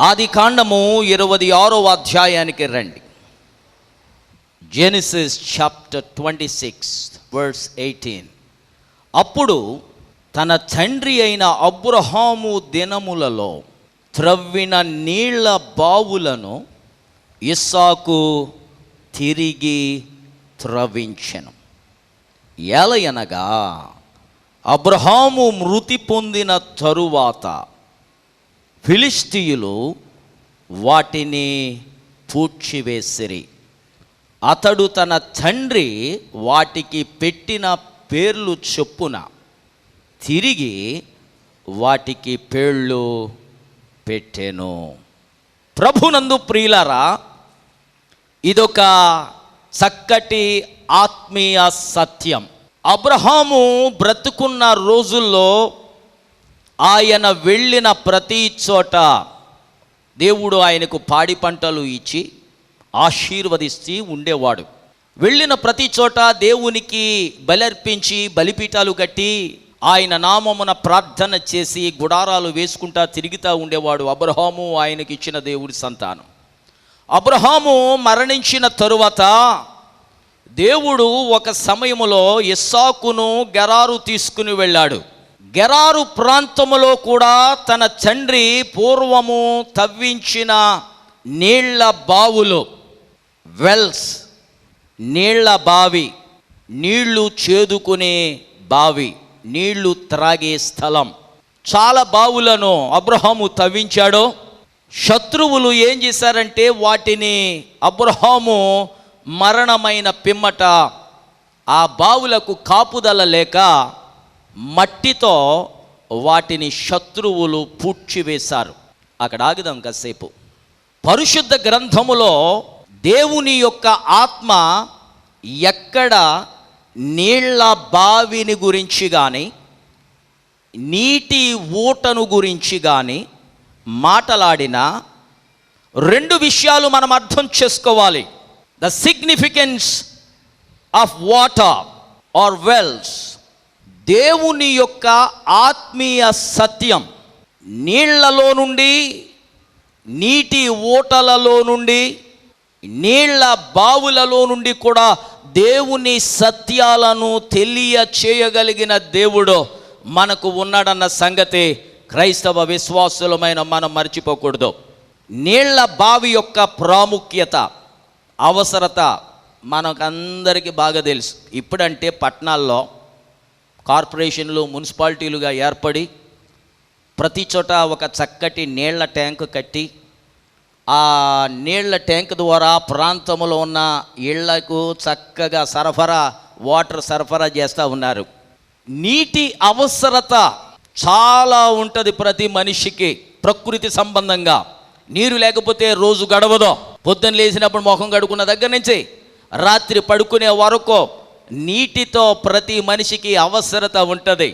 ఆదికాండము 26వ అధ్యాయానికి రండి. Genesis chapter 26 verse 18. అప్పుడు తన తండ్రి అయిన అబ్రహాము దినములలో త్రవ్విన నీళ్ల బావులను ఇస్సాకు తిరిగి త్రవ్వించెను. ఏలయనగా అబ్రహాము మృతి పొందిన తరువాత ఫిలిష్తీయులు వాటిని పూడ్చివేసిరి. అతడు తన తండ్రి వాటికి పెట్టిన పేర్లు చొప్పున తిరిగి వాటికి పేర్లు పెట్టెను. ప్రభునందు ప్రియులారా, ఇదొక చక్కటి ఆత్మీయ సత్యం. అబ్రహాము బ్రతుకున్న రోజుల్లో ఆయన వెళ్ళిన ప్రతి చోట దేవుడు ఆయనకు పాడి పంటలు ఇచ్చి ఆశీర్వదిస్తూ ఉండేవాడు. వెళ్ళిన ప్రతి చోట దేవునికి బలర్పించి బలిపీఠాలు కట్టి ఆయన నామమున ప్రార్థన చేసి గుడారాలు వేసుకుంటా తిరుగుతూ ఉండేవాడు. అబ్రహాము ఆయనకి ఇచ్చిన దేవుడి సంతానం. అబ్రహాము మరణించిన తరువాత దేవుడు ఒక సమయములో ఇస్సాకును గెరారు తీసుకుని వెళ్ళాడు. గెరారు ప్రాంతములో కూడా తన తండ్రి పూర్వము తవ్వించిన నీళ్ల బావులు, వెల్స్, నీళ్ల బావి, నీళ్లు చేదుకునే బావి, నీళ్లు త్రాగే స్థలం, చాలా బావులను అబ్రహాము తవ్వించాడు. శత్రువులు ఏం చేశారంటే వాటిని అబ్రహాము మరణమైన పిమ్మట ఆ బావులకు కాపుదల లేక మట్టితో వాటిని శత్రువులు పూడ్చివేశారు. అక్కడ ఆగుదాం కాసేపు. పరిశుద్ధ గ్రంథములో దేవుని యొక్క ఆత్మ ఎక్కడ నీళ్ల బావిని గురించి కానీ నీటి ఊటను గురించి కానీ మాట్లాడిన రెండు విషయాలు మనం అర్థం చేసుకోవాలి. The significance of water or wells, దేవుని యొక్క ఆత్మీయ సత్యం. నీళ్లలో నుండి, నీటి ఊటలలో నుండి, నీళ్ల బావులలో నుండి కూడా దేవుని సత్యాలను తెలియచేయగలిగిన దేవుడు మనకు ఉన్నాడన్న సంగతి క్రైస్తవ విశ్వాసులమైన మనం మర్చిపోకూడదు. నీళ్ల బావి యొక్క ప్రాముఖ్యత, అవసరత మనకందరికీ బాగా తెలుసు. ఇప్పుడంటే పట్టణాల్లో కార్పొరేషన్లు, మున్సిపాలిటీలుగా ఏర్పడి ప్రతి చోట ఒక చక్కటి నీళ్ల ట్యాంకు కట్టి ఆ నీళ్ల ట్యాంక్ ద్వారా ప్రాంతంలో ఉన్న ఇళ్లకు చక్కగా వాటర్ సరఫరా చేస్తూ ఉన్నారు. నీటి అవసరత చాలా ఉంటుంది ప్రతి మనిషికి. ప్రకృతి సంబంధంగా నీరు లేకపోతే రోజు గడవదో. పొద్దున్న లేచినప్పుడు ముఖం కడుక్కున్న దగ్గర నుంచి రాత్రి పడుకునే వరకు నీటితో ప్రతి మనిషికి అవసరత ఉంటుంది.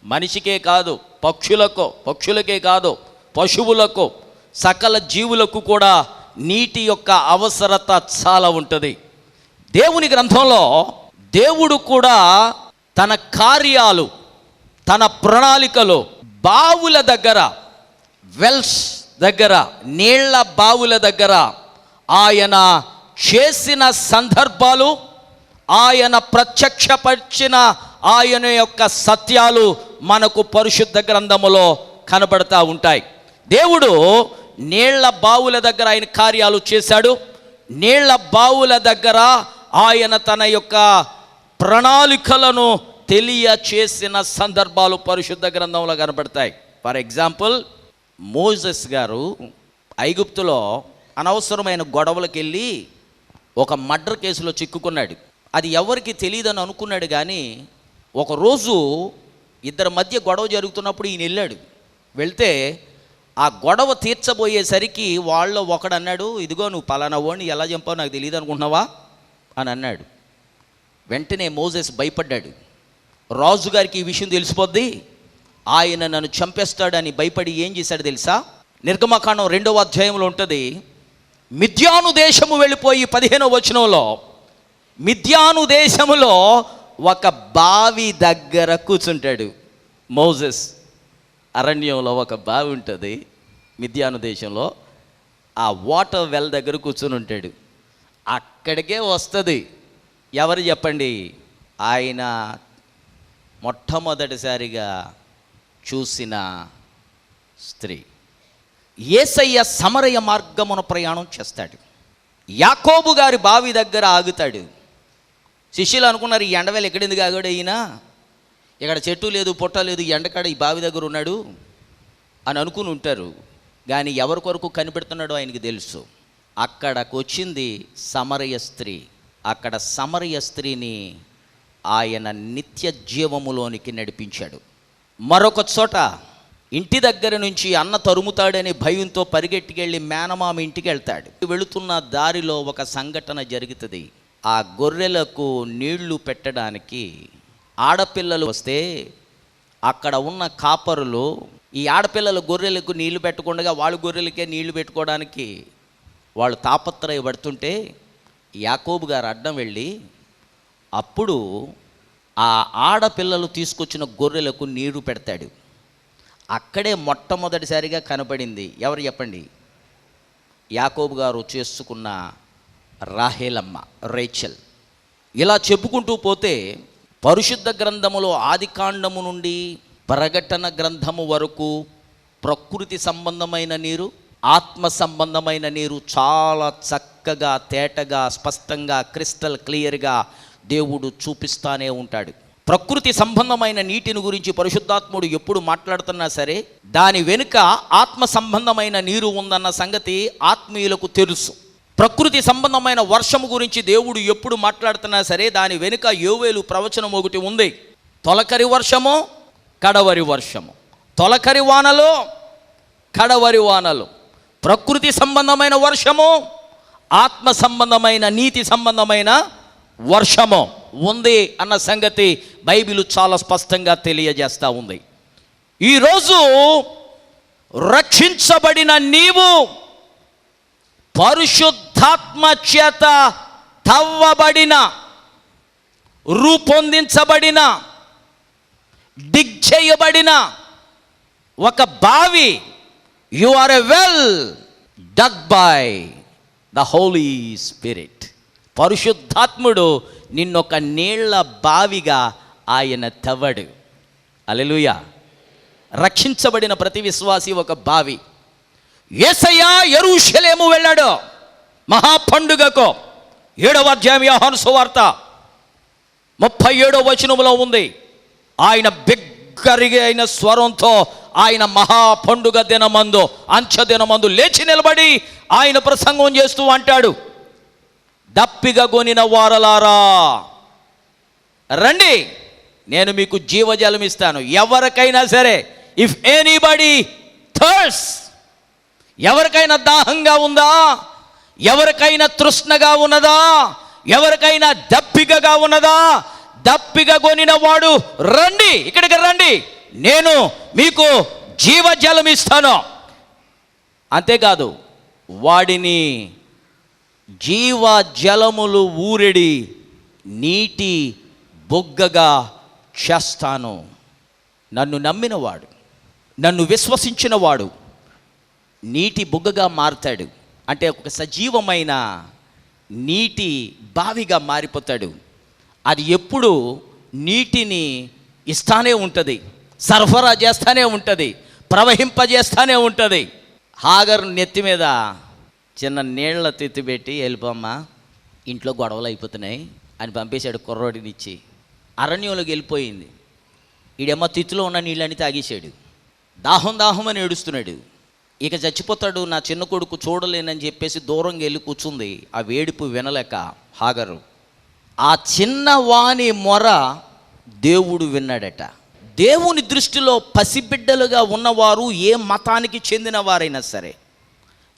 మనిషికే కాదు, పక్షులకే కాదు, పశువులకు, సకల జీవులకు కూడా నీటి యొక్క అవసరత చాలా ఉంటుంది. దేవుని గ్రంథంలో దేవుడు కూడా తన కార్యాలు, తన ప్రణాళికలు బావుల దగ్గర, వెల్స్ దగ్గర, నీళ్ల బావుల దగ్గర ఆయన చేసిన సందర్భాలు, ఆయన ప్రత్యక్షపరిచిన ఆయన యొక్క సత్యాలు మనకు పరిశుద్ధ గ్రంథములో కనబడతా ఉంటాయి. దేవుడు నీళ్ల బావుల దగ్గర ఆయన కార్యాలు చేశాడు. నీళ్ల బావుల దగ్గర ఆయన తన యొక్క ప్రణాళికలను తెలియచేసిన సందర్భాలు పరిశుద్ధ గ్రంథంలో కనబడతాయి. ఫర్ ఎగ్జాంపుల్, మోసెస్ గారు ఐగుప్తులో అనవసరమైన గొడవలకు వెళ్ళి ఒక మర్డర్ కేసులో చిక్కుకున్నాడు. అది ఎవరికి తెలియదని అనుకున్నాడు. కానీ ఒకరోజు ఇద్దరి మధ్య గొడవ జరుగుతున్నప్పుడు ఈయన వెళ్ళాడు. వెళ్తే ఆ గొడవ తీర్చబోయేసరికి వాళ్ళు ఒకడు అన్నాడు, ఇదిగో నువ్వు పలానా వాడిని ఎలా చంపావు నాకు తెలియదు అనుకుంటున్నావా అని అన్నాడు. వెంటనే మోసెస్ భయపడ్డాడు. రాజుగారికి ఈ విషయం తెలిసిపోద్ది, ఆయన నన్ను చంపేస్తాడని భయపడి ఏం చేశాడు తెలుసా? నిర్గమకాండం 2వ అధ్యాయంలో ఉంటుంది. మిద్యాను దేశము వెళ్ళిపోయి 15వ వచనంలో మిద్యాను దేశములో ఒక బావి దగ్గర కూర్చుంటాడు మోసెస్. అరణ్యంలో ఒక బావి ఉంటుంది మిద్యాను దేశంలో. ఆ వాటర్ వెల్ దగ్గర కూర్చొని ఉంటాడు. అక్కడికే వస్తుంది. ఎవరు చెప్పండి? ఆయన మొట్టమొదటిసారిగా చూసిన స్త్రీ. యేసయ్య సమరయ మార్గమున ప్రయాణం చేస్తాడు. యాకోబు గారి బావి దగ్గర ఆగుతాడు. శిష్యులు అనుకున్నారు, ఈ ఎండవేళ ఎక్కడెందుకు ఆగాడు ఈయన, ఇక్కడ చెట్టు లేదు పుట్ట లేదు, ఎండకాడ ఈ బావి దగ్గర ఉన్నాడు అని అనుకుని ఉంటారు. కానీ ఎవరి కొరకు కనిపెడుతున్నాడో ఆయనకి తెలుసు. అక్కడకు వచ్చింది సమరయ స్త్రీ. అక్కడ సమరయ స్త్రీని ఆయన నిత్య జీవములోనికి నడిపించాడు. మరొక చోట ఇంటి దగ్గర నుంచి అన్న తరుముతాడని భయంతో పరిగెట్టుకెళ్ళి మేనమామ ఇంటికి వెళ్తాడు. వెళుతున్న దారిలో ఒక సంఘటన జరుగుతుంది. ఆ గొర్రెలకు నీళ్లు పెట్టడానికి ఆడపిల్లలు వస్తే అక్కడ ఉన్న కాపరులు ఈ ఆడపిల్లల గొర్రెలకు నీళ్లు పెట్టకుండా వాళ్ళ గొర్రెలకే నీళ్లు పెట్టుకోవడానికి వాళ్ళు తాపత్రయపడుతుంటే యాకోబు గారు అడ్డం వెళ్ళి అప్పుడు ఆ ఆడపిల్లలు తీసుకొచ్చిన గొర్రెలకు నీరు పెడతాడు. అక్కడే మొట్టమొదటిసారిగా కనపడింది ఎవరు చెప్పండి? యాకోబు గారు చేసుకున్న రాహేలమ్మ, రేచల్. ఇలా చెప్పుకుంటూ పోతే పరిశుద్ధ గ్రంథములో ఆదికాండము నుండి ప్రకటన గ్రంథము వరకు ప్రకృతి సంబంధమైన నీరు, ఆత్మ సంబంధమైన నీరు చాలా చక్కగా, తేటగా, స్పష్టంగా, క్రిస్టల్ క్లియర్గా దేవుడు చూపిస్తానే ఉంటాడు. ప్రకృతి సంబంధమైన నీటిని గురించి పరిశుద్ధాత్ముడు ఎప్పుడు మాట్లాడుతున్నా సరే దాని వెనుక ఆత్మ సంబంధమైన నీరు ఉందన్న సంగతి ఆత్మీయులకు తెలుసు. ప్రకృతి సంబంధమైన వర్షము గురించి దేవుడు ఎప్పుడు మాట్లాడుతున్నా సరే దాని వెనుక యోవేలు ప్రవచనం ఒకటి ఉంది. తొలకరి వర్షము, కడవరి వర్షము, తొలకరి వానలు, కడవరి వానలు. ప్రకృతి సంబంధమైన వర్షము, ఆత్మ సంబంధమైన నీతి సంబంధమైన వర్షము ఉంది అన్న సంగతి బైబిల్ చాలా స్పష్టంగా తెలియజేస్తూ ఉంది. ఈరోజు రక్షించబడిన నీవు పరిశుద్ధాత్మ చేత తవ్వబడిన, రూపొందించబడిన, డిగ్ చేయబడిన ఒక బావి. You are a well dug by the holy spirit. పరిశుద్ధాత్ముడు నిన్నొక నీళ్ల బావిగా ఆయన తవ్వడు. హల్లెలూయా. రక్షించబడిన ప్రతి విశ్వాసి ఒక బావి. యేసయ్య యెరూషలేము వెళ్ళాడు మహాపండుగకు. 7వ అధ్యాయం యోహాను సువార్త 37వ వచనములో ఉంది. ఆయన బిగ్గరగైన స్వరంతో ఆయన మహాపండుగ దినమందు, అంచె దినమందు లేచి నిలబడి ఆయన ప్రసంగం చేస్తూ అంటాడు, దప్పిగా కొనిన వారలారా రండి, నేను మీకు జీవజలం ఇస్తాను. ఎవరికైనా సరే, ఇఫ్ ఎనీబడి థర్స్, ఎవరికైనా దాహంగా ఉందా, ఎవరికైనా తృష్ణగా ఉన్నదా, ఎవరికైనా దప్పికగా ఉన్నదా, దప్పిక కొనిన వాడు రండి, ఇక్కడికి రండి, నేను మీకు జీవజలం ఇస్తాను. అంతేకాదు వాడిని జీవజలములు ఊరెడి నీటి బొగ్గగా చేస్తాను. నన్ను నమ్మినవాడు, నన్ను విశ్వసించిన వాడు నీటి బొగ్గగా మారుతాడు. అంటే ఒక సజీవమైన నీటి బావిగా మారిపోతాడు. అది ఎప్పుడు నీటిని ఇస్తానే ఉంటుంది, సరఫరా చేస్తానే ఉంటుంది, ప్రవహింపజేస్తానే ఉంటుంది. హాగరు నెత్తి మీద చిన్న నీళ్ల తెత్తిపెట్టి వెళ్ళిపోమ్మా, ఇంట్లో గొడవలు అయిపోతున్నాయి అని పంపేశాడు కుర్రోడినిచ్చి. అరణ్యంలోకి వెళ్ళిపోయింది. ఈడేమో తిత్తులో ఉన్న నీళ్ళని తాగేశాడు. దాహం దాహం అని ఏడుస్తున్నాడు. ఇక చచ్చిపోతాడు, నా చిన్న కొడుకు చూడలేనని చెప్పేసి దూరంగా వెళ్ళి కూర్చుంది. ఆ వేడుపు వినలేక హాగరు. ఆ చిన్నవాని మొర దేవుడు విన్నాడట. దేవుని దృష్టిలో పసిబిడ్డలుగా ఉన్నవారు ఏ మతానికి చెందిన వారైనా సరే,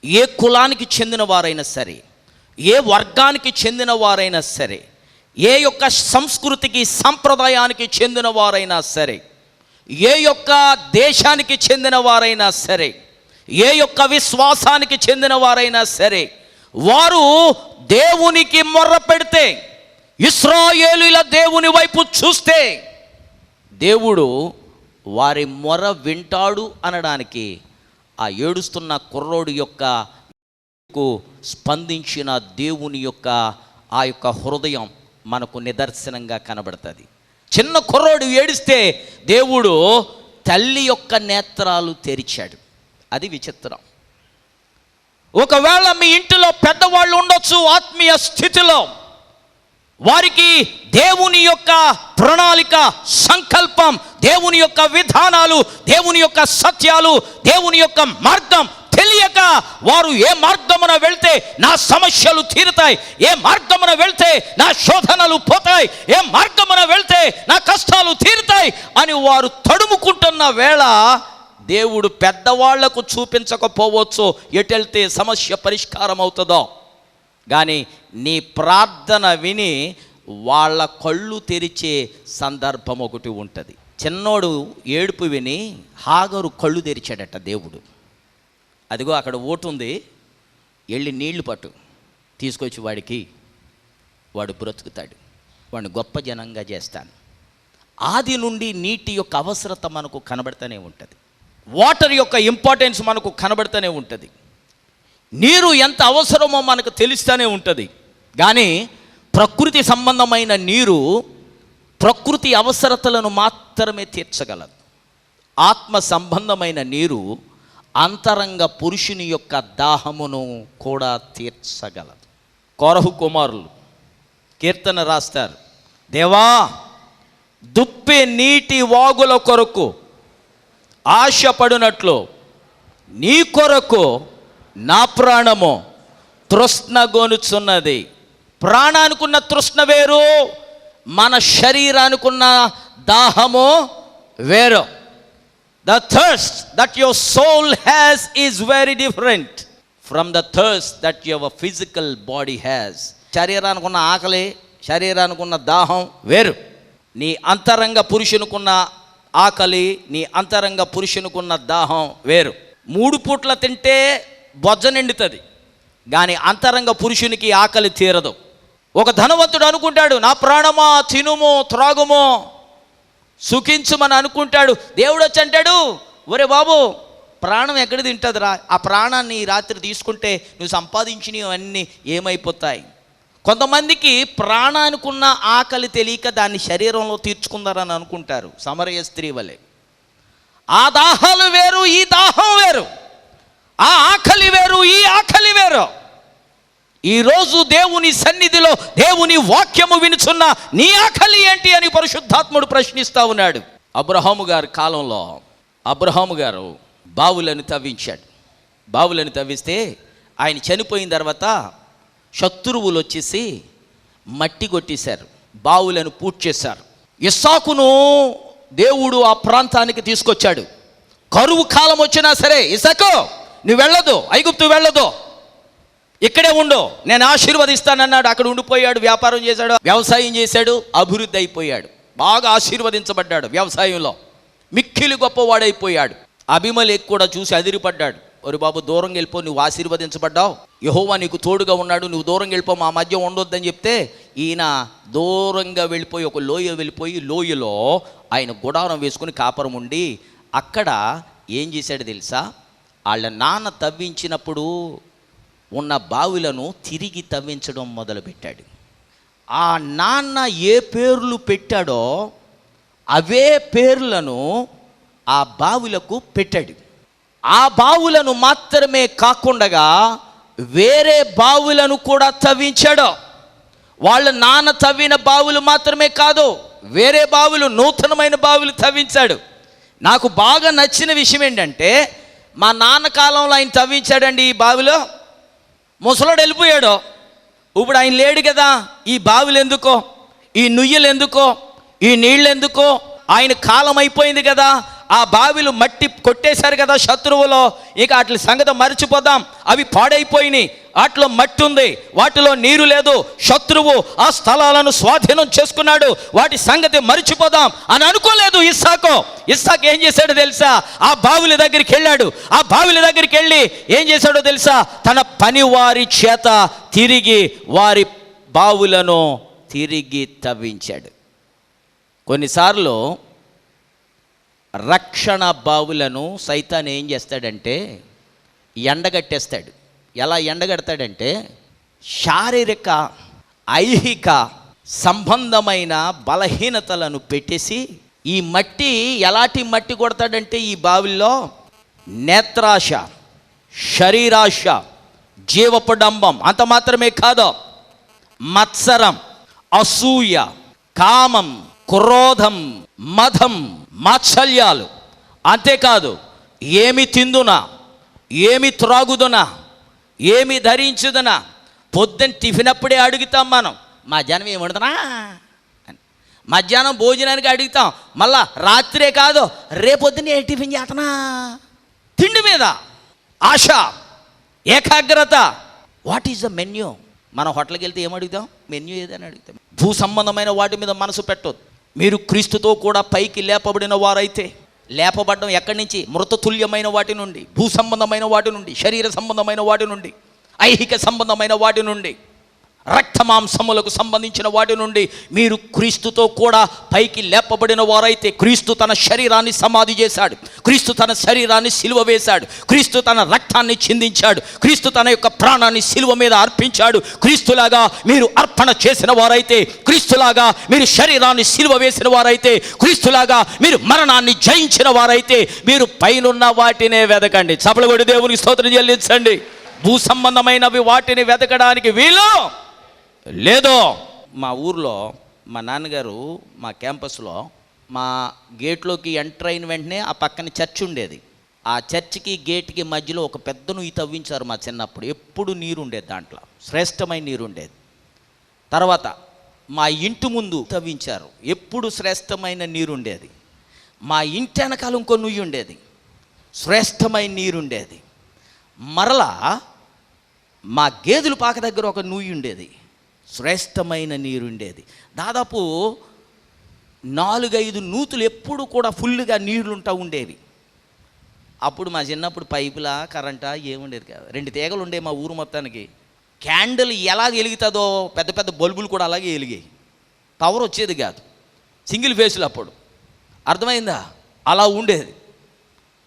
ఏ కులానికి చెందిన వారైనా సరే, ఏ వర్గానికి చెందిన వారైనా సరే, ఏ యొక్క సంస్కృతికి సంప్రదాయానికి చెందిన వారైనా సరే, ఏ యొక్క దేశానికి చెందిన వారైనా సరే, ఏ యొక్క విశ్వాసానికి చెందిన వారైనా సరే, వారు దేవునికి మొర్ర పెడితే, ఇశ్రాయేలీయుల దేవుని వైపు చూస్తే దేవుడు వారి మొర వింటాడు అనడానికి ఆ ఏడుస్తున్న కుర్రోడు యొక్క ఏడుపుకు స్పందించిన దేవుని యొక్క ఆ యొక్క హృదయం మనకు నిదర్శనంగా కనబడుతుంది. చిన్న కుర్రోడు ఏడిస్తే దేవుడు తల్లి యొక్క నేత్రాలు తెరిచాడు. అది విచిత్రం. ఒకవేళ మీ ఇంటిలో పెద్దవాళ్ళు ఉండొచ్చు ఆత్మీయ స్థితిలో, వారికి దేవుని యొక్క ప్రణాళిక, సంకల్పం, దేవుని యొక్క విధానాలు, దేవుని యొక్క సత్యాలు, దేవుని యొక్క మార్గం తెలియక వారు ఏ మార్గమున వెళ్తే నా సమస్యలు తీరుతాయి, ఏ మార్గమున వెళ్తే నా శోధనలు పోతాయి, ఏ మార్గమున వెళ్తే నా కష్టాలు తీరుతాయి అని వారు తడుముకుంటున్న వేళ దేవుడు పెద్దవాళ్లకు చూపించకపోవచ్చు ఎటెళ్తే సమస్య పరిష్కారం అవుతుందో, కానీ నీ ప్రార్థన విని వాళ్ళ కళ్ళు తెరిచే సందర్భం ఒకటి ఉంటుంది. చిన్నోడు ఏడుపు విని హాగరు కళ్ళు తెరిచాడట దేవుడు. అదిగో అక్కడ ఓటుంది, వెళ్ళి నీళ్లు పట్టు తీసుకొచ్చి వాడికి, వాడు బ్రతుకుతాడు, వాడిని గొప్ప జనంగా చేస్తాను. ఆది నుండి నీటి యొక్క అవసరత మనకు కనబడుతూనే ఉంటుంది. వాటర్ యొక్క ఇంపార్టెన్స్ మనకు కనబడుతూనే ఉంటుంది. నీరు ఎంత అవసరమో మనకు తెలుస్తూనే ఉంటుంది. కానీ ప్రకృతి సంబంధమైన నీరు ప్రకృతి అవసరతలను మాత్రమే తీర్చగలదు. ఆత్మ సంబంధమైన నీరు అంతరంగ పురుషుని యొక్క దాహమును కూడా తీర్చగలదు. కోరహు కుమారులు కీర్తన రాస్తారు, దేవా దుప్పే నీటి వాగుల కొరకు ఆశపడినట్లు నీ కొరకు నా ప్రాణము తృష్ణగొనుచున్నది. ప్రాణానికున్న తృష్ణ వేరు, మన శరీరానికున్న దాహము వేరు. The thirst that your soul has is very different from the thirst that your physical body has. శరీరానికి ఉన్న ఆకలి, శరీరానికి ఉన్న దాహం వేరు. నీ అంతరంగ పురుషునికున్న ఆకలి, నీ అంతరంగ పురుషునికున్న దాహం వేరు. 3 పూట్ల తింటే బొజ్జ నిండుతుంది, కానీ అంతరంగ పురుషునికి ఆకలి తీరదు. ఒక ధనవంతుడు అనుకుంటాడు, నా ప్రాణమా తినుము త్రాగుము సుఖించుమని అనుకుంటాడు. దేవుడు వచ్చి అంటాడు, ఒరే బాబు ప్రాణం ఎక్కడ తింటుందిరా, ఆ ప్రాణాన్ని ఈ రాత్రి తీసుకుంటే నువ్వు సంపాదించినవన్నీ ఏమైపోతాయి. కొంతమందికి ప్రాణానికి ఉన్న ఆకలి తెలియక దాన్ని శరీరంలో తీర్చుకుందారని అనుకుంటారు, సమరయ స్త్రీ వలె. ఆ దాహాలు వేరు, ఈ దాహం వేరు. ఆ ఆకలి వేరు, ఈ ఆకలి వేరు. ఈరోజు దేవుని సన్నిధిలో దేవుని వాక్యము వినుచున్న నీ ఆకలి ఏంటి అని పరిశుద్ధాత్ముడు ప్రశ్నిస్తూ ఉన్నాడు. అబ్రహాము గారి కాలంలో అబ్రహాము గారు బావులను తవ్వించాడు. బావులను తవ్విస్తే ఆయన చనిపోయిన తర్వాత శత్రువులు వచ్చేసి మట్టి కొట్టేశారు, బావులను పూడ్చేశారు. ఇస్సాకును దేవుడు ఆ ప్రాంతానికి తీసుకొచ్చాడు. కరువు కాలం వచ్చినా సరే, ఇస్సాకు నువ్వు వెళ్ళదు, ఐగుప్తు వెళ్ళదు, ఇక్కడే ఉండు, నేను ఆశీర్వదిస్తానన్నాడు. అక్కడ ఉండిపోయాడు, వ్యాపారం చేశాడు, వ్యవసాయం చేశాడు, అభివృద్ధి అయిపోయాడు, బాగా ఆశీర్వదించబడ్డాడు. వ్యవసాయంలో మిక్కిలి గొప్పవాడైపోయాడు. అభిమలేకు కూడా చూసి అదిరిపడ్డాడు, ఒరి బాబు దూరంగా వెళ్ళిపో, నువ్వు ఆశీర్వదించబడ్డావు, యెహోవా నీకు తోడుగా ఉన్నాడు, నువ్వు దూరంగా వెళ్ళిపో, మా మధ్య ఉండొద్దని చెప్తే ఈయన దూరంగా వెళ్ళిపోయి ఒక లోయ వెళ్ళిపోయి లోయలో ఆయన గుడారం వేసుకుని కాపురం ఉండి అక్కడ ఏం చేశాడు తెలుసా, వాళ్ళ నాన్న తవ్వించినప్పుడు ఉన్న బావులను తిరిగి తవ్వించడం మొదలుపెట్టాడు. ఆ నాన్న ఏ పేర్లు పెట్టాడో అవే పేర్లను ఆ బావులకు పెట్టాడు. ఆ బావులను మాత్రమే కాకుండా వేరే బావులను కూడా తవ్వించాడు. వాళ్ళ నాన్న తవ్విన బావులు మాత్రమే కాదు, వేరే బావులు, నూతనమైన బావులు తవ్వించాడు. నాకు బాగా నచ్చిన విషయం ఏంటంటే, మా నాన్న కాలంలో ఆయన తవ్వించాడండి ఈ బావిలో, ముసలోడు వెళ్ళిపోయాడు, ఇప్పుడు ఆయన లేడు కదా, ఈ బావులు ఎందుకో, ఈ నుయ్యలు ఎందుకో, ఈ నీళ్ళు ఎందుకో, ఆయన కాలం అయిపోయింది కదా, ఆ బావిలు మట్టి కొట్టేశారు కదా శత్రువులో, ఇక వాటి సంగతి మర్చిపోదాం, అవి పాడైపోయినాయి, వాటిలో మట్టి ఉంది, వాటిలో నీరు లేదు, శత్రువు ఆ స్థలాలను స్వాధీనం చేసుకున్నాడు, వాటి సంగతి మర్చిపోదాం అని అనుకోలేదు ఇస్సాకు. ఇస్సాకు ఏం చేశాడో తెలుసా, ఆ బావుల దగ్గరికి వెళ్ళాడు. ఆ బావుల దగ్గరికి వెళ్ళి ఏం చేశాడో తెలుసా, తన పనివారి చేత తిరిగి వారి బావులను తిరిగి తవ్వించాడు. కొన్నిసార్లు రక్షణ బావులను సైతాన్ ఏం చేస్తాడంటే ఎండగట్టేస్తాడు. ఎలా ఎండగడతాడంటే శారీరక ఐహిక సంబంధమైన బలహీనతలను పెట్టేసి ఈ మట్టి ఎలాంటి మట్టి కొడతాడంటే ఈ బావిల్లో నేత్రాశ, శరీరాశ, జీవపడంబం, అంత మాత్రమే కాదు, మత్సరం, అసూయ, కామం, క్రోధం, మదం, మాత్సల్యాలు. అంతేకాదు, ఏమి తిందునా, ఏమి త్రాగుదునా, ఏమి ధరించుదునా. పొద్దున్న టిఫిన్ అప్పుడే అడుగుతాం మనం, మధ్యాహ్నం ఏమి వండుతున్నా అని. మధ్యాహ్నం భోజనానికి అడుగుతాం, మళ్ళా రాత్రే కాదు రేపొద్దున ఏ టిఫిన్ చేతనా. తిండి మీద ఆశ, ఏకాగ్రత. What is the menu? మనం హోటల్కి వెళ్తే ఏం అడుగుతాం? మెన్యూ ఏదని అడుగుతాం. భూ సంబంధమైన వాటి మీద మనసు పెట్టొద్దు. మీరు క్రీస్తుతో కూడా పైకి లేపబడిన వారైతే, లేపబడడం ఎక్కడి నుంచి? మృతతుల్యమైన వాటి నుండి, భూ సంబంధమైన వాటి నుండి, శరీర సంబంధమైన వాటి నుండి, ఐహిక సంబంధమైన వాటి నుండి, రక్తమాంసములకు సంబంధించిన వాటి నుండి మీరు క్రీస్తుతో కూడా పైకి లేపబడిన వారైతే, క్రీస్తు తన శరీరాన్ని సమాధి చేశాడు, క్రీస్తు తన శరీరాన్ని సిలువ వేశాడు, క్రీస్తు తన రక్తాన్ని చిందించాడు, క్రీస్తు తన యొక్క ప్రాణాన్ని సిలువ మీద అర్పించాడు. క్రీస్తులాగా మీరు అర్పణ చేసిన వారైతే, క్రీస్తులాగా మీరు శరీరాన్ని సిలువ వేసిన వారైతే, క్రీస్తులాగా మీరు మరణాన్ని జయించిన వారైతే, మీరు పైనున్న వాటినే వెతకండి. చప్పలు కొట్టి దేవునికి స్తోత్రం చెల్లించండి. భూ సంబంధమైనవి వాటిని వెతకడానికి వీలు లేదో. మా ఊర్లో మా నాన్నగారు మా క్యాంపస్లో మా గేట్లోకి ఎంటర్ అయిన వెంటనే ఆ పక్కన చర్చ్ ఉండేది. ఆ చర్చికి గేట్కి మధ్యలో ఒక పెద్ద నుయ్యి తవ్వించారు మా చిన్నప్పుడు. ఎప్పుడు నీరు ఉండేది, దాంట్లో శ్రేష్టమైన నీరు ఉండేది. తర్వాత మా ఇంటి ముందు తవ్వించారు, ఎప్పుడు శ్రేష్టమైన నీరు ఉండేది. మా ఇంటి వెనకాల ఇంకో నుయ్యి ఉండేది, శ్రేష్టమైన నీరు ఉండేది. మరలా మా గేదెల పాక దగ్గర ఒక నుయ్యి ఉండేది, శ్రేష్టమైన నీరుండేది. దాదాపు 4-5 నూతులు ఎప్పుడు కూడా ఫుల్గా నీళ్లుంటూ ఉండేవి. అప్పుడు మా చిన్నప్పుడు పైపులా కరెంటా ఏముండేది కాదు, 2 తీగలు ఉండే మా ఊరు మొత్తానికి. క్యాండిల్ ఎలా వెలుగుతుందో పెద్ద పెద్ద బల్బులు కూడా అలాగే వెలిగాయి. పవర్ వచ్చేది కాదు, సింగిల్ ఫేస్లు. అప్పుడు అర్థమైందా? అలా ఉండేది.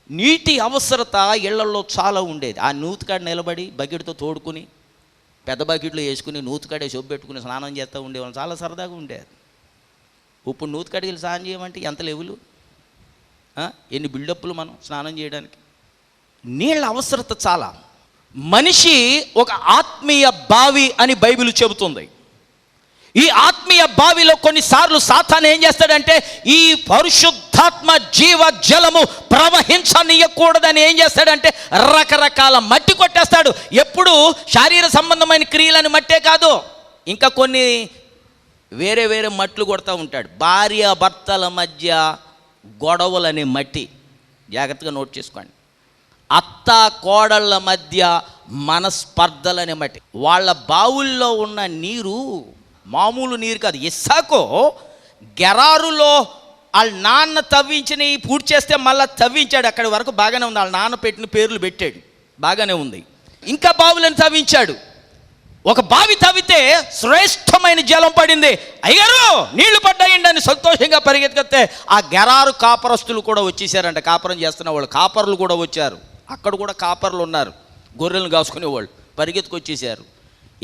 నీటి అవసరత ఇళ్లలో చాలా ఉండేది. ఆ నూతికాడ నిలబడి బకెట్తో తోడుకుని, పెద్ద బకెట్లో వేసుకుని నూతికాడే సొబ్బు పెట్టుకుని స్నానం చేస్తూ ఉండేవాళ్ళం. చాలా సరదాగా ఉండేది. ఇప్పుడు నూతికాడికి వెళ్ళి స్నానం చేయమంటే ఎంత లెవెలు, ఎన్ని బిల్డప్లు మనం స్నానం చేయడానికి. నీళ్ళ అవసరత చాలా. మనిషి ఒక ఆత్మీయ బావి అని బైబిల్ చెబుతుంది. ఈ ఆత్మీయ బావిలో కొన్నిసార్లు సాతాను ఏం చేస్తాడంటే, ఈ పరిశుద్ధాత్మ జీవ జలము ప్రవహించనీయకూడదని ఏం చేస్తాడంటే రకరకాల మట్టి కొట్టేస్తాడు. ఎప్పుడు శారీర సంబంధమైన క్రియలని మట్టే కాదు, ఇంకా కొన్ని వేరే వేరే మట్లు కొడతా ఉంటాడు. భార్య భర్తల మధ్య గొడవలనే మట్టి, జాగ్రత్తగా నోట్ చేసుకోండి. అత్త కోడళ్ళ మధ్య మనస్పర్ధలనే మట్టి. వాళ్ళ బావుల్లో ఉన్న నీరు మామూలు నీరు కాదు. ఇస్సాకు గెరారులో వాళ్ళ నాన్న తవ్వించిన పూర్తి చేస్తే మళ్ళీ తవ్వించాడు. అక్కడి వరకు బాగానే ఉంది, వాళ్ళ నాన్న పెట్టిన పేర్లు పెట్టాడు, బాగానే ఉంది. ఇంకా బావులను తవ్వించాడు. ఒక బావి తవ్వితే శ్రేష్టమైన జలం పడింది. అయ్యారు నీళ్లు పడ్డాయండి అని సంతోషంగా పరిగెత్తితే ఆ గెరారు కాపరస్తులు కూడా వచ్చేసారంట. కాపరం చేస్తున్న వాళ్ళు, కాపర్లు కూడా వచ్చారు. అక్కడ కూడా కాపర్లు ఉన్నారు, గొర్రెలను కాసుకునేవాళ్ళు. పరిగెత్తుకొచ్చేసారు.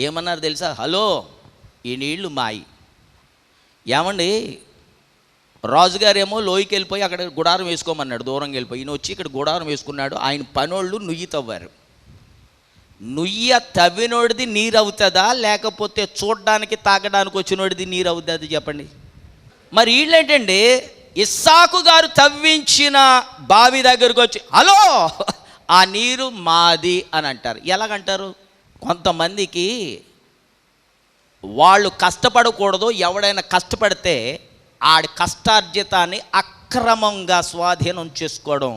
ఏమన్నారు తెలుసా? హలో, ఈ నీళ్లు మాయి. ఏమండి, రాజుగారేమో లోయకి వెళ్ళిపోయి అక్కడ గుడారం వేసుకోమన్నాడు, దూరంగా వెళ్ళిపోయి. ఈయన వచ్చి ఇక్కడ గుడారం వేసుకున్నాడు. ఆయన పనోళ్ళు నుయ్యి తవ్వారు. నుయ్య తవ్వినోడిది నీరు అవుతుందా, లేకపోతే చూడడానికి తాగడానికి వచ్చినోడిది నీరు అవుతుంది చెప్పండి? మరి వీళ్ళేంటండి, ఇస్సాకు గారు తవ్వించిన బావి దగ్గరకు వచ్చి హలో ఆ నీరు మాది అని అంటారు. ఎలాగంటారు? కొంతమందికి వాళ్ళు కష్టపడకూడదు, ఎవడైనా కష్టపడితే ఆడి కష్టార్జితాన్ని అక్రమంగా స్వాధీనం చేసుకోవడం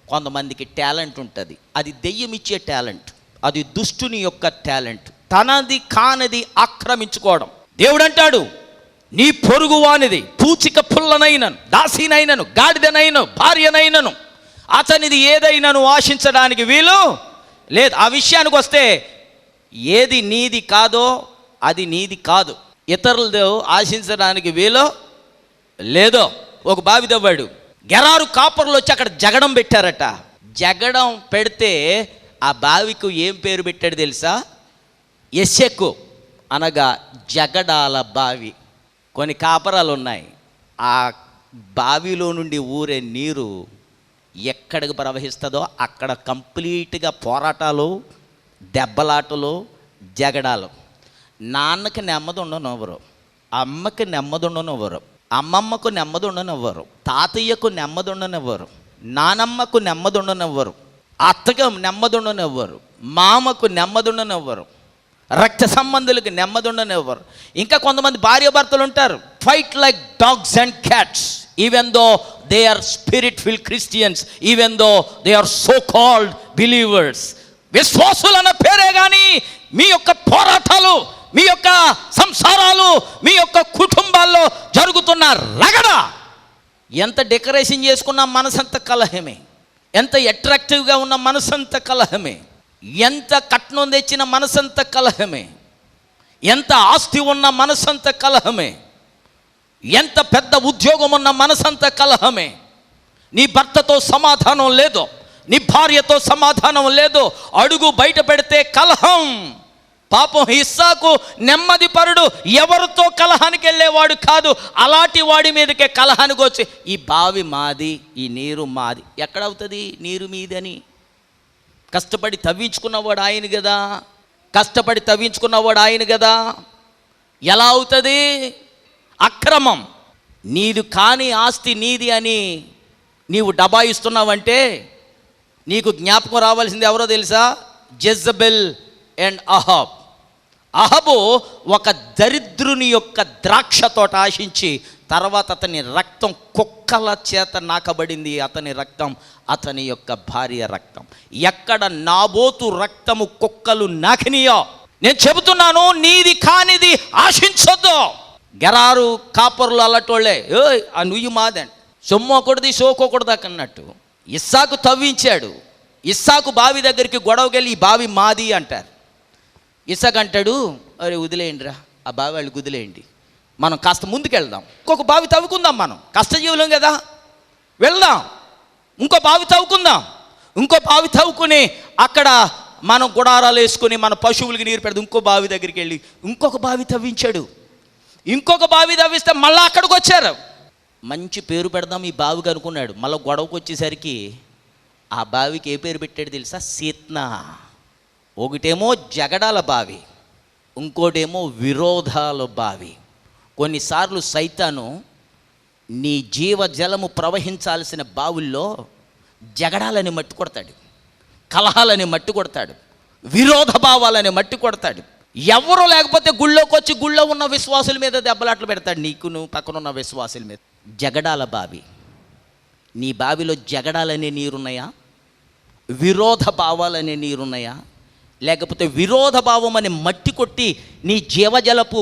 కొంతమందికి టాలెంట్ ఉంటుంది. అది దెయ్యం ఇచ్చే టాలెంట్, అది దుష్టుని యొక్క టాలెంట్. తనది కానిది ఆక్రమించుకోవడం. దేవుడు అంటాడు, నీ పొరుగువానిది పూచిక పుల్లనైనను, దాసినైనను, గాడిదనైనను, భార్యనైనను, అతనిది ఏదైనాను ఆశించడానికి వీలు లేదు. ఆ విషయానికి వస్తే ఏది నీది కాదో అది నీది కాదు, ఇతరులతో ఆశించడానికి వీలు లేదో. ఒక బావి తవ్వాడు, గెరారు కాపర్లు వచ్చి అక్కడ జగడం పెట్టారట. జగడం పెడితే ఆ బావికు ఏం పేరు పెట్టాడు తెలుసా? ఎసెకు, అనగా జగడాల బావి. కొన్ని కాపరాలు ఉన్నాయి. ఆ బావిలో నుండి ఊరే నీరు ఎక్కడికి ప్రవహిస్తుందో అక్కడ కంప్లీట్గా పోరాటాలు, దెబ్బలాటలు, జగడాలు. నాన్నకి నెమ్మది ఉండనివ్వరు, అమ్మకి నెమ్మది ఉండనివ్వరు, అమ్మమ్మకు నెమ్మది ఉండనివ్వరు, తాతయ్యకు నెమ్మది ఉండనివ్వరు, నానమ్మకు నెమ్మది ఉండనివ్వరు, అత్తకు నెమ్మది ఉండనివ్వరు, మామకు నెమ్మది ఉండనివ్వరు, రక్త సంబంధులకు నెమ్మది ఉండనివ్వరు. ఇంకా కొంతమంది భార్యాభర్తలు ఉంటారు, fight like dogs and cats even though they are spirit filled Christians, even though they are so called believers. విశ్వాసులన్న పేరే కానీ మీ యొక్క పోరాటాలు, మీ యొక్క సంసారాలు, మీ యొక్క కుటుంబాల్లో జరుగుతున్న రగడ, ఎంత డెకరేషన్ చేసుకున్న మనసంత కలహమే, ఎంత అట్రాక్టివ్గా ఉన్న మనసంత కలహమే, ఎంత కట్నం తెచ్చిన మనసంత కలహమే, ఎంత ఆస్తి ఉన్న మనసంత కలహమే, ఎంత పెద్ద ఉద్యోగం ఉన్న మనసంత కలహమే. నీ భర్తతో సమాధానం లేదు, నీ భార్యతో సమాధానం లేదు, అడుగు బయట పెడితే కలహం. పాపం ఇస్సాకు నెమ్మది పరుడు, ఎవరితో కలహానికి వెళ్ళేవాడు కాదు. అలాంటి వాడి మీదకే కలహానికి వచ్చి ఈ బావి మాది, ఈ నీరు మాది. ఎక్కడవుతుంది నీరు మీదని? కష్టపడి తవ్వించుకున్నవాడు ఆయన కదా, కష్టపడి తవ్వించుకున్నవాడు ఆయన కదా. ఎలా అవుతుంది? అక్రమం. నీది కాని ఆస్తి నీది అని నీవు డబాయిస్తున్నావంటే నీకు జ్ఞాపకం రావాల్సింది ఎవరో తెలుసా? Jezebel and Ahab. అహబు ఒక దరిద్రుని యొక్క ద్రాక్ష తోట ఆశించి తర్వాత అతని రక్తం కుక్కల చేత నాకబడింది. అతని రక్తం అతని యొక్క భార్య రక్తం. ఎక్కడ నాబోతు రక్తము కుక్కలు నాకినియో, నేను చెబుతున్నాను, నీది కానిది ఆశించొద్దు. గెరారు కాపరులు అల్లటోళ్ళే, ఆ నుయ్యి మాదండి, సొమ్మొకటిది సోకొకటిది అన్నట్టు. ఇస్సాకు తవ్వించాడు. ఇస్సాకు బావి దగ్గరికి గొడవకెళ్ళి ఈ బావి మాది అంటారు. ఇస్సాకు అంటాడు, అరే వదిలేయండిరా, ఆ బావి వాళ్ళకి వదిలేయండి, మనం కాస్త ముందుకెళ్దాం, ఇంకొక బావి తవ్వుకుందాం, మనం కష్టజీవులం కదా, వెళ్దాం, ఇంకో బావి తవ్వుకుందాం. ఇంకో బావి తవ్వుకుని అక్కడ మనం గుడారాలు వేసుకుని మన పశువులకి నీరు పెడదాం. ఇంకో బావి దగ్గరికి వెళ్ళి ఇంకొక బావి తవ్వించాడు. ఇంకొక బావి తవ్విస్తే మళ్ళీ అక్కడికి వచ్చారు. మంచి పేరు పెడదాం ఈ బావికి అనుకున్నాడు. మళ్ళీ గొడవకు వచ్చేసరికి ఆ బావికి ఏ పేరు పెట్టాడు తెలుసా? సీత్నా. ఒకటేమో జగడాల బావి, ఇంకోటేమో విరోధాల బావి. కొన్నిసార్లు సైతాను నీ జీవజలము ప్రవహించాల్సిన బావుల్లో జగడాలని మట్టి కొడతాడు, కలహాలని మట్టి కొడతాడు, విరోధ భావాలని మట్టి కొడతాడు. ఎవరో లేకపోతే గుళ్ళోకి వచ్చి గుళ్ళో ఉన్న విశ్వాసుల మీద దెబ్బలాట్లు పెడతాడు, నీకును పక్కనున్న విశ్వాసుల మీద. జగడాల బావి. నీ బావిలో జగడాలనే నీరున్నాయా? విరోధ భావాలనే నీరున్నాయా? లేకపోతే విరోధ భావం అని మట్టి కొట్టి నీ జీవజలపు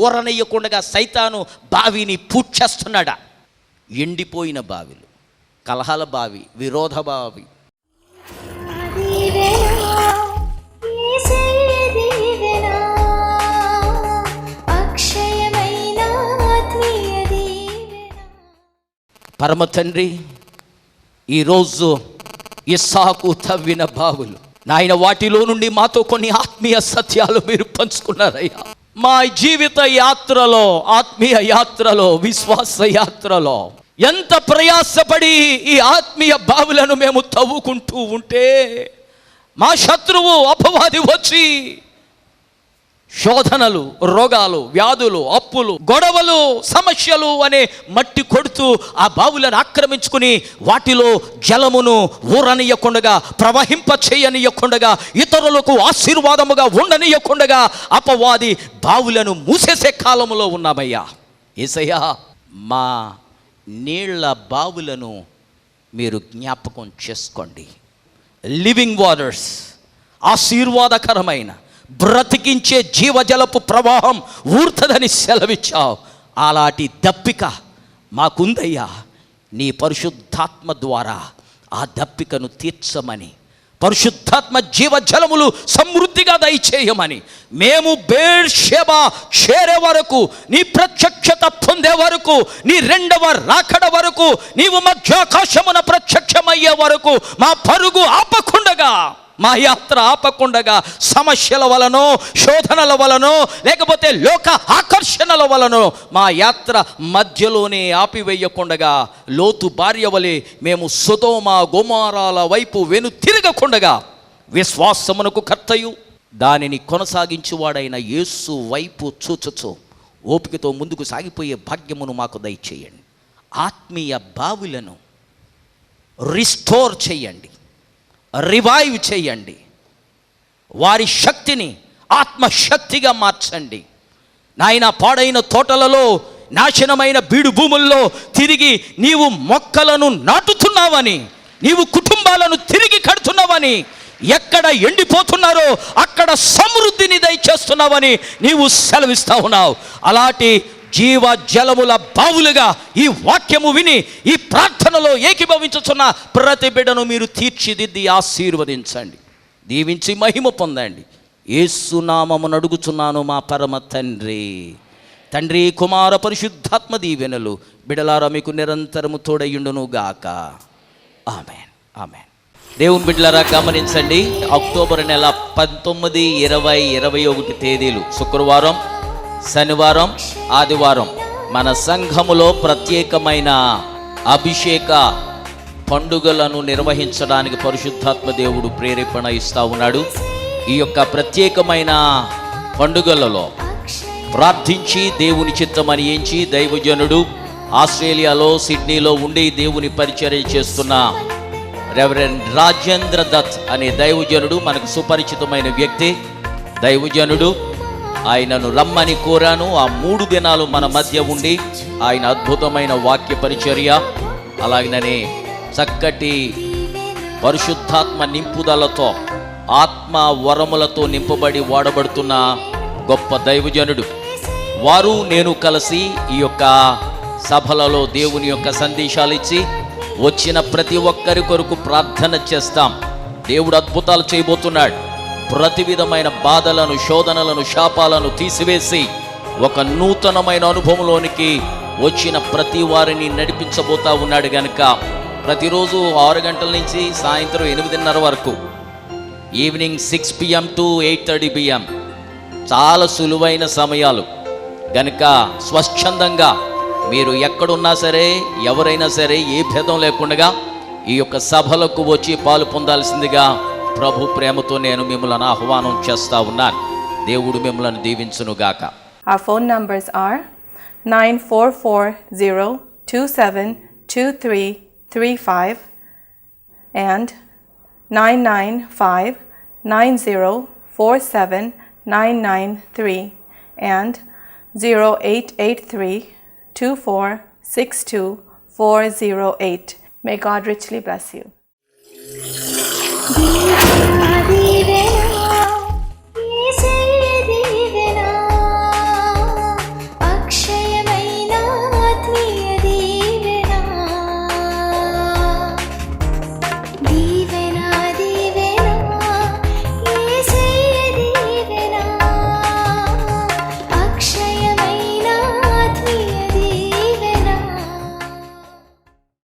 ఊరనయ్యకుండా సైతాను బావిని పూడ్చేస్తున్నాడా? ఎండిపోయిన బావిలు, కలహాల బావి, విరోధ బావి. పరమ తండ్రి, ఈరోజు ఇస్సాకు తవ్విన బావులు నాయన, వాటిలో నుండి మాతో కొన్ని ఆత్మీయ సత్యాలు మీరు పంచుకున్నారయ్యా. మా జీవిత యాత్రలో, ఆత్మీయ యాత్రలో, విశ్వాస యాత్రలో ఎంత ప్రయాసపడి ఈ ఆత్మీయ బావులను మేము తవ్వుకుంటూ ఉంటే మా శత్రువు అపవాది వచ్చి శోధనలు, రోగాలు, వ్యాధులు, అప్పులు, గొడవలు, సమస్యలు అనే మట్టి కొడుతూ ఆ బావులను ఆక్రమించుకుని వాటిలో జలమును ఊరనీయకుండగా, ప్రవహింప చేయనీయకుండగా, ఇతరులకు ఆశీర్వాదముగా ఉండనీయకుండగా అపవాది బావులను మూసేసే కాలంలో ఉన్నామయ్యా. యేసయ్యా, మా నీళ్ల బావులను మీరు జ్ఞాపకం చేసుకోండి. లివింగ్ వాటర్స్, ఆశీర్వాదకరమైన బ్రతికించే జీవజలపు ప్రవాహం ఊర్తదని సెలవిచ్చావు. అలాంటి దప్పిక మాకుందయ్యా. నీ పరిశుద్ధాత్మ ద్వారా ఆ దప్పికను తీర్చమని, పరిశుద్ధాత్మ జీవజలములు సమృద్ధిగా దయచేయమని, మేము బేర్షెబా చేరే వరకు, నీ ప్రత్యక్షత పొందే వరకు, నీ రెండవ రాకడ వరకు, నీవు మధ్యాకాశమున ప్రత్యక్షమయ్యే వరకు మా పరుగు ఆపకుండగా మా యాత్ర ఆపకుండగా సమస్యల వలనో, శోధనల వలనో, లేకపోతే లోక ఆకర్షణల వలనో మా యాత్ర మధ్యలోనే ఆపివేయకుండగా, లోతు భార్య వలె మేము సొదొమ గొమొర్రాల వైపు వెను తిరగకుండగా, విశ్వాసమునకు కర్తయు దానిని కొనసాగించువాడైన యేసు వైపు చూచుచు ఓపికతో ముందుకు సాగిపోయే భాగ్యమును మాకు దయచేయండి. ఆత్మీయ బావులను రిస్టోర్ చేయండి, రివైవ్ చేయండి. వారి శక్తిని ఆత్మశక్తిగా మార్చండి నాయన. పాడైన తోటలలో, నాశనమైన బీడు భూముల్లో తిరిగి నీవు మొక్కలను నాటుతున్నావని, నీవు కుటుంబాలను తిరిగి కడుతున్నావని, ఎక్కడ ఎండిపోతున్నారో అక్కడ సమృద్ధిని దయచేస్తున్నావని నీవు సెలవిస్తా ఉన్నావు. అలాంటి జీవ జలముల బావులుగా ఈ వాక్యము విని ఈ ప్రార్థనలో ఏకీభవించుచున్న ప్రతి బిడ్డను మీరు తీర్చిదిద్ది ఆశీర్వదించండి, దీవించి మహిమ పొందండి. యేసు నామమున అడుగుచున్నాను మా పరమ తండ్రి. తండ్రి, కుమార, పరిశుద్ధాత్మ దీవెనలు బిడ్డలారా మీకు నిరంతరము తోడయుండును గాక. ఆమేన్, ఆమేన్. దేవుని బిడ్డలారా గమనించండి, అక్టోబర్ నెల 19, 20, 21 తేదీలు శుక్రవారం, శనివారం, ఆదివారం మన సంఘములో ప్రత్యేకమైన అభిషేక పండుగలను నిర్వహించడానికి పరిశుద్ధాత్మ దేవుడు ప్రేరేపణ ఇస్తూ ఉన్నాడు. ఈ యొక్క ప్రత్యేకమైన పండుగలలో ప్రార్థించి దేవుని చిత్తమని ఎంచి దైవజనుడు ఆస్ట్రేలియాలో సిడ్నీలో ఉండి దేవుని పరిచర్య చేస్తున్న రెవరెండ్ రాజేంద్ర దత్ అనే దైవజనుడు, మనకు సుపరిచితమైన వ్యక్తి, దైవజనుడు. ఆయనను రమ్మని కోరాను. ఆ 3 దినాలు మన మధ్య ఉండి ఆయన అద్భుతమైన వాక్య పరిచర్య, అలాగనే చక్కటి పరిశుద్ధాత్మ నింపుదలతో, ఆత్మ వరములతో నింపబడి వాడబడుతున్న గొప్ప దైవజనుడు. వారు నేను కలిసి ఈ యొక్క సభలలో దేవుని యొక్క సందేశాలు ఇచ్చి వచ్చిన ప్రతి ఒక్కరి కొరకు ప్రార్థన చేస్తాం. దేవుడు అద్భుతాలు చేయబోతున్నాడు. ప్రతి విధమైన బాధలను, శోధనలను, శాపాలను తీసివేసి ఒక నూతనమైన అనుభవంలోనికి వచ్చిన ప్రతి వారిని నడిపించబోతా ఉన్నాడు. గనుక ప్రతిరోజు 6 గంటల నుంచి సాయంత్రం 8:30 వరకు, ఈవినింగ్ 6 PM to 8:30 PM చాలా సులువైన సమయాలు. గనుక స్వచ్ఛందంగా మీరు ఎక్కడున్నా సరే, ఎవరైనా సరే, ఏ భేదం లేకుండా ఈ యొక్క సభలకు వచ్చి పాలు పొందాల్సిందిగా ప్రభు ప్రేమతో నేను మిమ్మల్ని ఆహ్వానం చేస్తా ఉన్నాను. దేవుడు మిమ్మల్ని దీవించునుగాక. Our phone numbers are 9440272335 and 99590479993 and 08832462 408. May God richly bless you.